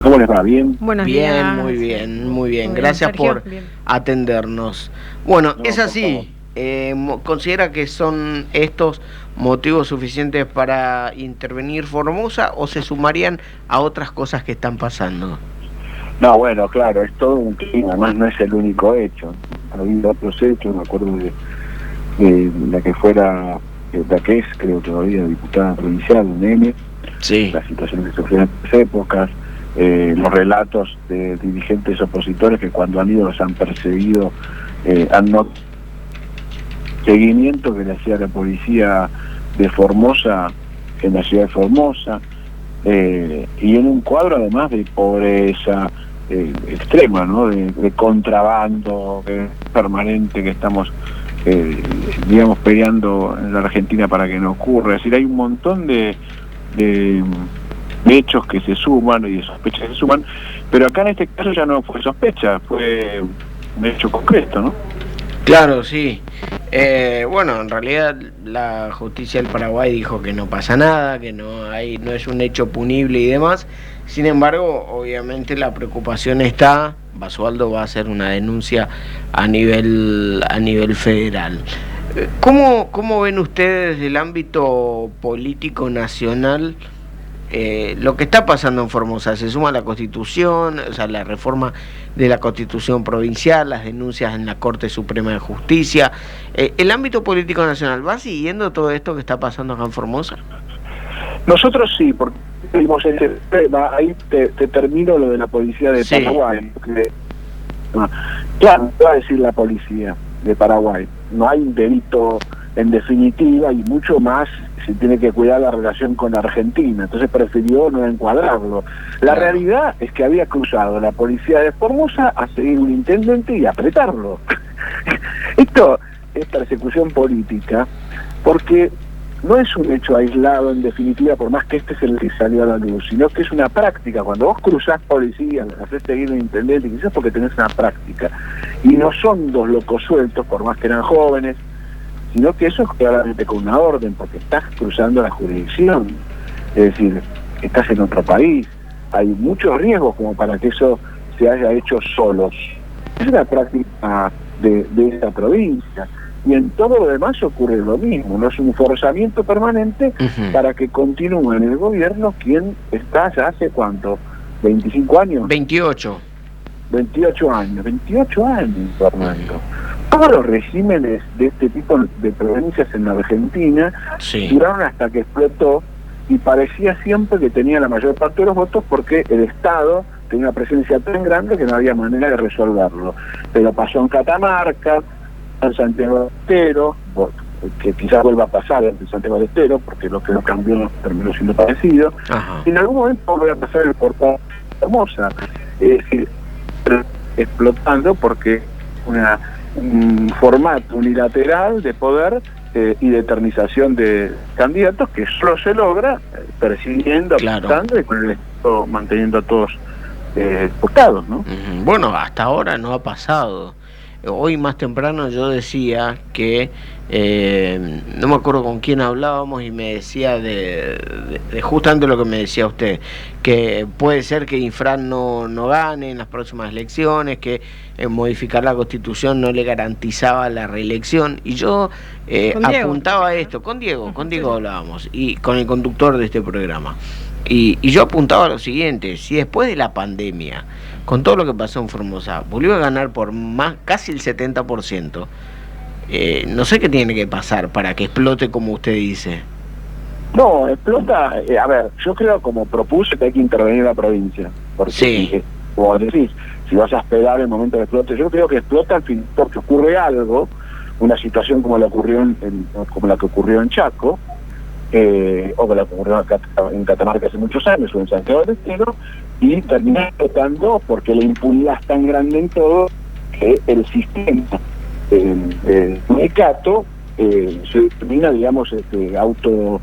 ¿Cómo les va? ¿Bien? Buenos Bien, días. muy bien, muy bien. Muy bien, Gracias Sergio. por Bien. atendernos. Bueno, No, es por favor. así. ¿Considera que son estos motivos suficientes para intervenir Formosa o se sumarían a otras cosas que están pasando? No, bueno, claro, es todo un clima, además no es el único hecho. Ha habido otros hechos, me acuerdo de la que fuera, la que es, creo todavía, diputada provincial, Nene, Sí. la situación que sufrió en esas épocas, los relatos de dirigentes opositores que cuando han ido los han perseguido, han notado seguimiento que le hacía la policía de Formosa en la ciudad de Formosa, y en un cuadro además de pobreza extrema, ¿no? De contrabando permanente que estamos, digamos, peleando en la Argentina para que no ocurra. Es decir, hay un montón de hechos que se suman y de sospechas que se suman, pero acá en este caso ya no fue sospecha, fue un hecho concreto, ¿no? Claro, sí. Bueno, en realidad la justicia del Paraguay dijo que no pasa nada, que no es un hecho punible y demás. Sin embargo, obviamente la preocupación está. Basualdo va a hacer una denuncia a nivel federal. ¿Cómo ven ustedes desde el ámbito político nacional lo que está pasando en Formosa? Se suma la Constitución, o sea, la reforma de la Constitución provincial, las denuncias en la Corte Suprema de Justicia. ¿El ámbito político nacional va siguiendo todo esto que está pasando acá en Formosa? Nosotros sí, porque vimos ese tema, ahí te termino lo de la policía de Sí. Paraguay. Claro, va a decir la policía de Paraguay, no hay un delito en definitiva y mucho más se tiene que cuidar la relación con Argentina, entonces prefirió no encuadrarlo. La realidad es que había cruzado la policía de Formosa a seguir un intendente y apretarlo. Esto es persecución política porque no es un hecho aislado en definitiva, por más que este es el que salió a la luz, sino que es una práctica. Cuando vos cruzás policía, haces seguir un intendente, quizás porque tenés una práctica, y no son dos locos sueltos, por más que eran jóvenes, sino que eso es claramente con una orden, porque estás cruzando la jurisdicción, es decir, estás en otro país, hay muchos riesgos como para que eso se haya hecho solos. Es una práctica de esa provincia, y en todo lo demás ocurre lo mismo, no es un forzamiento permanente para que continúe en el gobierno quien está ya hace ¿cuánto? ¿25 años? 28. 28 años, 28 años, Fernando. Todos los regímenes de este tipo de provincias en la Argentina duraron hasta que explotó y parecía siempre que tenía la mayor parte de los votos porque el Estado tenía una presencia tan grande que no había manera de resolverlo. Pero pasó en Catamarca, en Santiago del Estero, que quizás vuelva a pasar en Santiago del Estero, porque lo que no cambió terminó siendo parecido. Y en algún momento volverá a pasar el portal Formosa. Es decir, explotando porque un formato unilateral de poder y de eternización de candidatos que solo se logra persiguiendo, apuntando y con el Estado manteniendo a todos buscados, ¿no? Bueno, hasta ahora no ha pasado. Hoy más temprano yo decía que, no me acuerdo con quién hablábamos y me decía de justamente lo que me decía usted, que puede ser que Infran no gane en las próximas elecciones, que modificar la Constitución no le garantizaba la reelección, y yo apuntaba a esto, con Diego hablábamos, y con el conductor de este programa. Y yo apuntaba a lo siguiente: si después de la pandemia, con todo lo que pasó en Formosa, volvió a ganar por más casi el 70%, no sé qué tiene que pasar para que explote como usted dice. No, explota, a ver, yo creo, como propuse, que hay que intervenir en la provincia, porque como decís, si vas a esperar el momento de explote, yo creo que explota al fin porque ocurre algo, una situación como la que ocurrió en Chaco, o que la ocurrió en Catamarca hace muchos años, o en Santiago del Estero, y termina explotando porque la impunidad es tan grande en todo que el sistema del sindicato se termina, digamos, en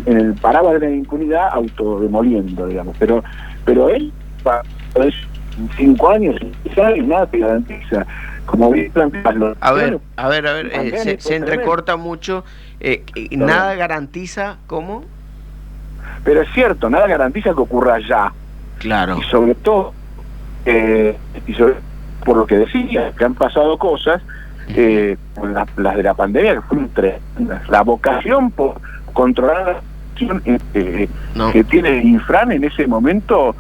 el parámetro de la impunidad, autodemoliendo, digamos. Pero él, para 5 años, 6 años, nada te garantiza. Como bien plantearlo. A ver, se entrecorta mucho. Nada garantiza, ¿cómo? Pero es cierto, nada garantiza que ocurra ya. Claro. Y sobre todo, por lo que decía, que han pasado cosas, las de la pandemia que fueron tremendas. La vocación por controlar la situación que tiene el Infran en ese momento,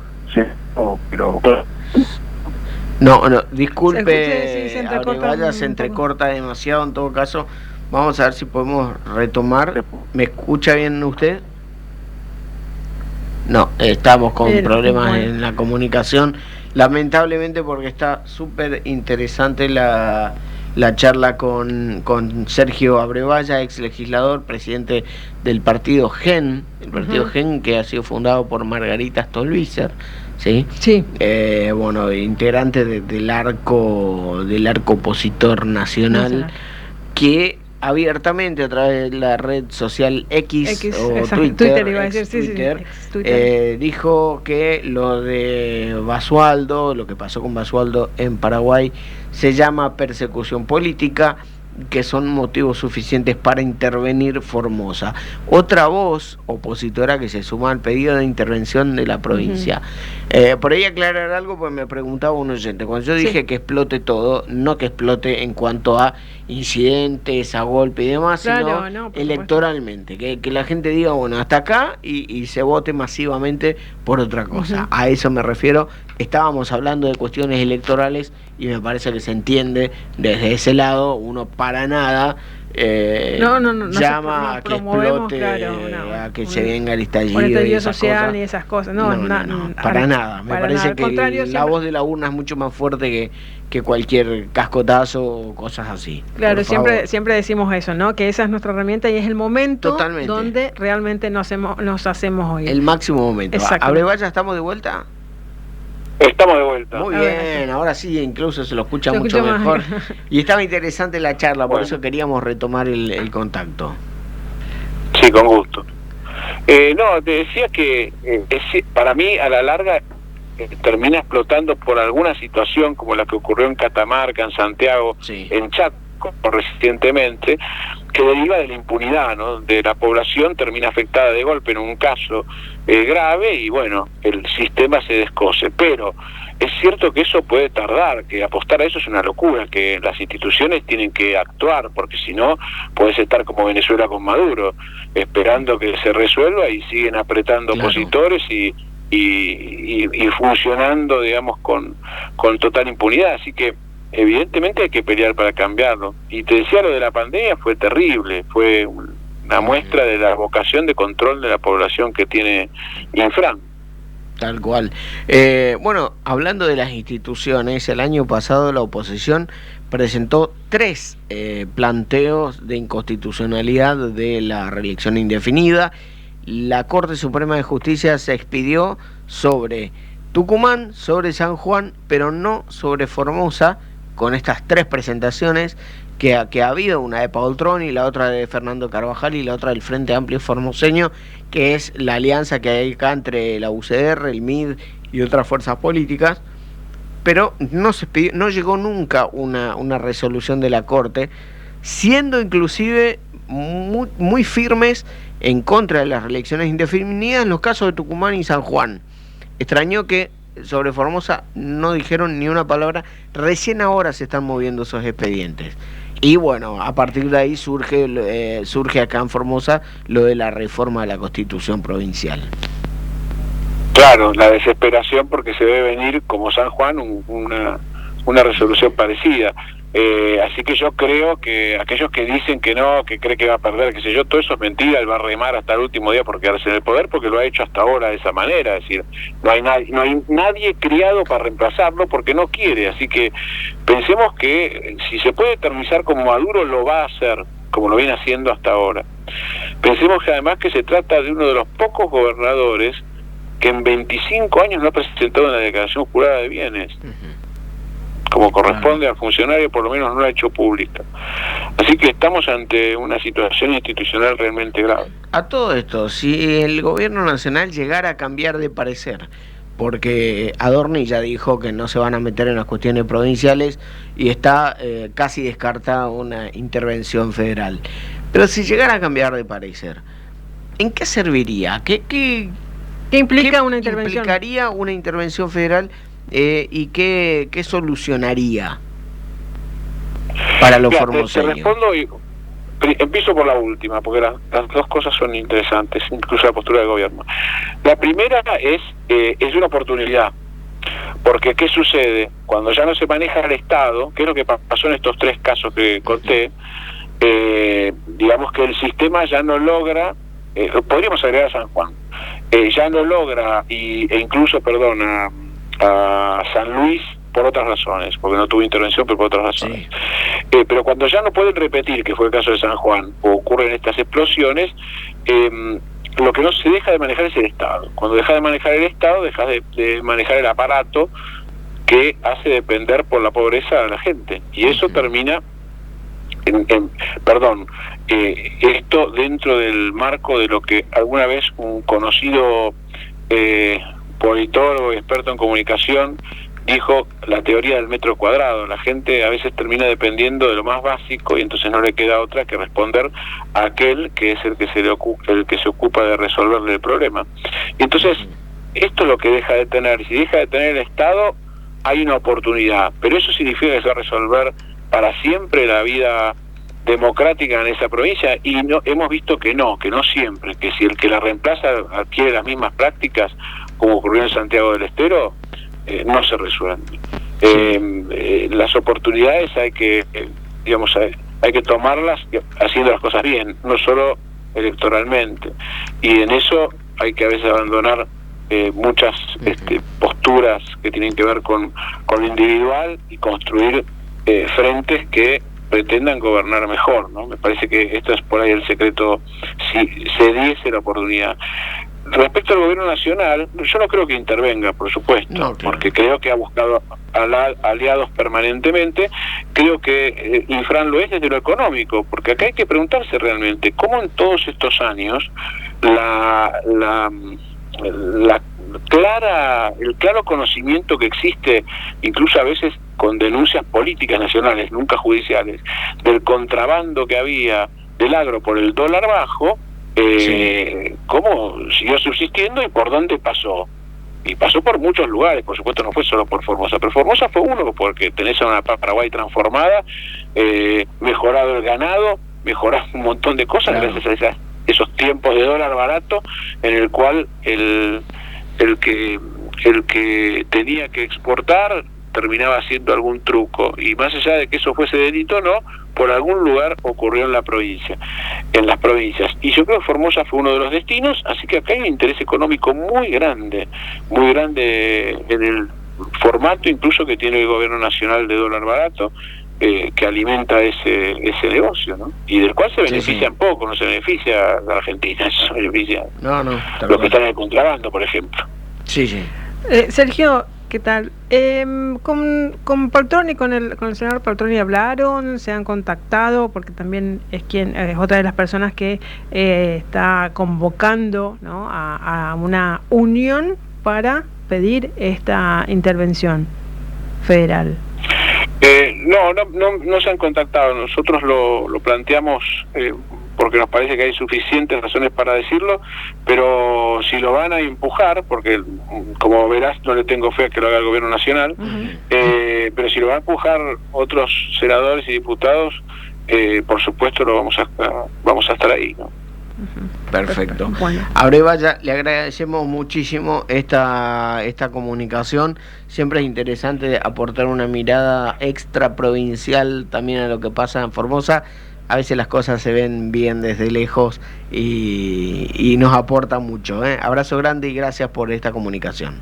no, disculpe, se entrecorta demasiado. En todo caso, vamos a ver si podemos retomar. ¿Me escucha bien usted? No, estamos con problemas en la comunicación, lamentablemente, porque está súper interesante la charla con Sergio Abrevaya, ex legislador, presidente del partido GEN, el partido GEN, que ha sido fundado por Margarita Stolbizer, ¿sí? Sí. Bueno, integrante del arco opositor nacional, que abiertamente a través de la red social X o Twitter, iba a decir, Twitter. Dijo que lo de Basualdo, lo que pasó con Basualdo en Paraguay, se llama persecución política, que son motivos suficientes para intervenir Formosa. Otra voz opositora que se suma al pedido de intervención de la provincia. Por ahí aclarar algo, pues me preguntaba un oyente, cuando yo dije que explote todo, no que explote en cuanto a incidentes, a golpe y demás, sino electoralmente, que la gente diga, bueno, hasta acá, y se vote masivamente por otra cosa. A eso me refiero. Estábamos hablando de cuestiones electorales y me parece que se entiende desde ese lado. Uno para nada llama a que explote, a que se venga el estallido social ni esas cosas. No, para nada. Me parece que la voz de la urna es mucho más fuerte que cualquier cascotazo o cosas así. Claro, siempre decimos eso, ¿no? Que esa es nuestra herramienta y es el momento donde realmente nos hacemos oír. El máximo momento. Abrevaya, ¿estamos de vuelta? Estamos de vuelta. Muy bien, ahora sí, incluso se lo escucha mucho mejor. Y estaba interesante la charla, por eso queríamos retomar el contacto. Sí, con gusto. No, te decía que para mí a la larga termina explotando por alguna situación como la que ocurrió en Catamarca, en Santiago, en Chaco recientemente, que deriva de la impunidad, ¿no? De la población termina afectada de golpe en un caso grave y bueno, el sistema se descose, pero es cierto que eso puede tardar, que apostar a eso es una locura, que las instituciones tienen que actuar, porque si no puedes estar como Venezuela con Maduro, esperando que se resuelva y siguen apretando opositores y funcionando, digamos, con total impunidad, así que evidentemente hay que pelear para cambiarlo. Y te decía, lo de la pandemia fue terrible, fue una muestra de la vocación de control de la población que tiene Infran. Tal cual. Bueno, hablando de las instituciones, el año pasado la oposición presentó 3 planteos de inconstitucionalidad de la reelección indefinida. La Corte Suprema de Justicia se expidió sobre Tucumán, sobre San Juan, pero no sobre Formosa, con estas 3 presentaciones que ha habido, una de Paul Troni, la otra de Fernando Carvajal y la otra del Frente Amplio Formoseño, que es la alianza que hay acá entre la UCR, el MID y otras fuerzas políticas, pero no llegó nunca una resolución de la Corte, siendo inclusive muy firmes en contra de las reelecciones indefinidas en los casos de Tucumán y San Juan. Extrañó que sobre Formosa no dijeron ni una palabra, recién ahora se están moviendo esos expedientes. Y bueno, a partir de ahí surge acá en Formosa lo de la reforma de la Constitución provincial. Claro, la desesperación porque se debe venir, como San Juan, una resolución parecida. Así que yo creo que aquellos que dicen que no, que cree que va a perder, qué sé yo, todo eso es mentira. Él va a remar hasta el último día por quedarse en el poder, porque lo ha hecho hasta ahora de esa manera. Es decir, no hay nadie criado para reemplazarlo porque no quiere. Así que pensemos que si se puede eternizar como Maduro, lo va a hacer, como lo viene haciendo hasta ahora. Pensemos que además que se trata de uno de los pocos gobernadores que en 25 años no ha presentado una declaración jurada de bienes. Como corresponde al funcionario, por lo menos no la ha hecho pública. Así que estamos ante una situación institucional realmente grave. A todo esto, si el gobierno nacional llegara a cambiar de parecer, porque Adorni ya dijo que no se van a meter en las cuestiones provinciales y está casi descartada una intervención federal, pero si llegara a cambiar de parecer, ¿en qué serviría? ¿Qué ¿Qué implica una intervención? ¿Implicaría una intervención federal y qué solucionaría para los formoseños? Te respondo y empiezo por la última, porque las dos cosas son interesantes, incluso la postura del gobierno. La primera es una oportunidad, porque ¿qué sucede? Cuando ya no se maneja el Estado, que es lo que pasó en estos 3 casos que conté, digamos que el sistema ya no logra, podríamos agregar a San Juan, ya no logra, e incluso, a San Luis, por otras razones, porque no tuvo intervención, pero por otras razones. Sí. Pero cuando ya no pueden repetir, que fue el caso de San Juan, o ocurren estas explosiones, lo que no se deja de manejar es el Estado. Cuando dejas de manejar el Estado, dejas de manejar el aparato que hace depender por la pobreza a la gente. Y eso termina esto dentro del marco de lo que alguna vez un conocido politólogo y experto en comunicación dijo, la teoría del metro cuadrado. La gente a veces termina dependiendo de lo más básico y entonces no le queda otra que responder a aquel que es el que se ocupa de resolverle el problema. Y entonces esto es lo que deja de tener. Y si deja de tener el Estado, hay una oportunidad, pero eso significa que se va a resolver para siempre la vida democrática en esa provincia, y no hemos visto que no siempre, que si el que la reemplaza adquiere las mismas prácticas, como ocurrió en Santiago del Estero, no se resuelve. Las oportunidades hay que tomarlas haciendo las cosas bien, no solo electoralmente, y en eso hay que a veces abandonar muchas posturas que tienen que ver con lo individual y construir frentes que pretendan gobernar mejor, ¿no? Me parece que esto es por ahí el secreto, si se diese la oportunidad. Respecto al gobierno nacional, yo no creo que intervenga, por supuesto, porque creo que ha buscado aliados permanentemente. Creo que Infran lo es desde lo económico, porque acá hay que preguntarse realmente cómo en todos estos años el claro conocimiento que existe, incluso a veces con denuncias políticas nacionales, nunca judiciales, del contrabando que había del agro por el dólar bajo, cómo siguió subsistiendo y por dónde pasó. Y pasó por muchos lugares, por supuesto no fue solo por Formosa, pero Formosa fue uno, porque tenés a una Paraguay transformada, mejorado el ganado, mejorado un montón de cosas, gracias a esos tiempos de dólar barato, en el cual el que tenía que exportar terminaba haciendo algún truco, y más allá de que eso fuese delito o no, por algún lugar ocurrió en las provincias, y yo creo que Formosa fue uno de los destinos, así que acá hay un interés económico muy grande en el formato incluso que tiene el gobierno nacional de dólar barato, que alimenta ese negocio, ¿no? Y del cual se benefician poco, no se beneficia la Argentina, eso se beneficia los que están en el contrabando, por ejemplo. Sergio, ¿qué tal? Con Paltroni, con el senador Paltroni hablaron, se han contactado, porque también es otra de las personas que está convocando, ¿no?, a una unión para pedir esta intervención federal. No se han contactado. Nosotros lo planteamos porque nos parece que hay suficientes razones para decirlo, pero si lo van a empujar, porque como verás no le tengo fe a que lo haga el gobierno nacional, pero si lo van a empujar otros senadores y diputados, por supuesto vamos a estar ahí, ¿no? Perfecto. Bueno. A Brevalla le agradecemos muchísimo esta comunicación. Siempre es interesante aportar una mirada extra provincial también a lo que pasa en Formosa. A veces las cosas se ven bien desde lejos y nos aporta mucho. Abrazo grande y gracias por esta comunicación.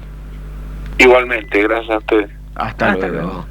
Igualmente, gracias a ustedes. Hasta luego.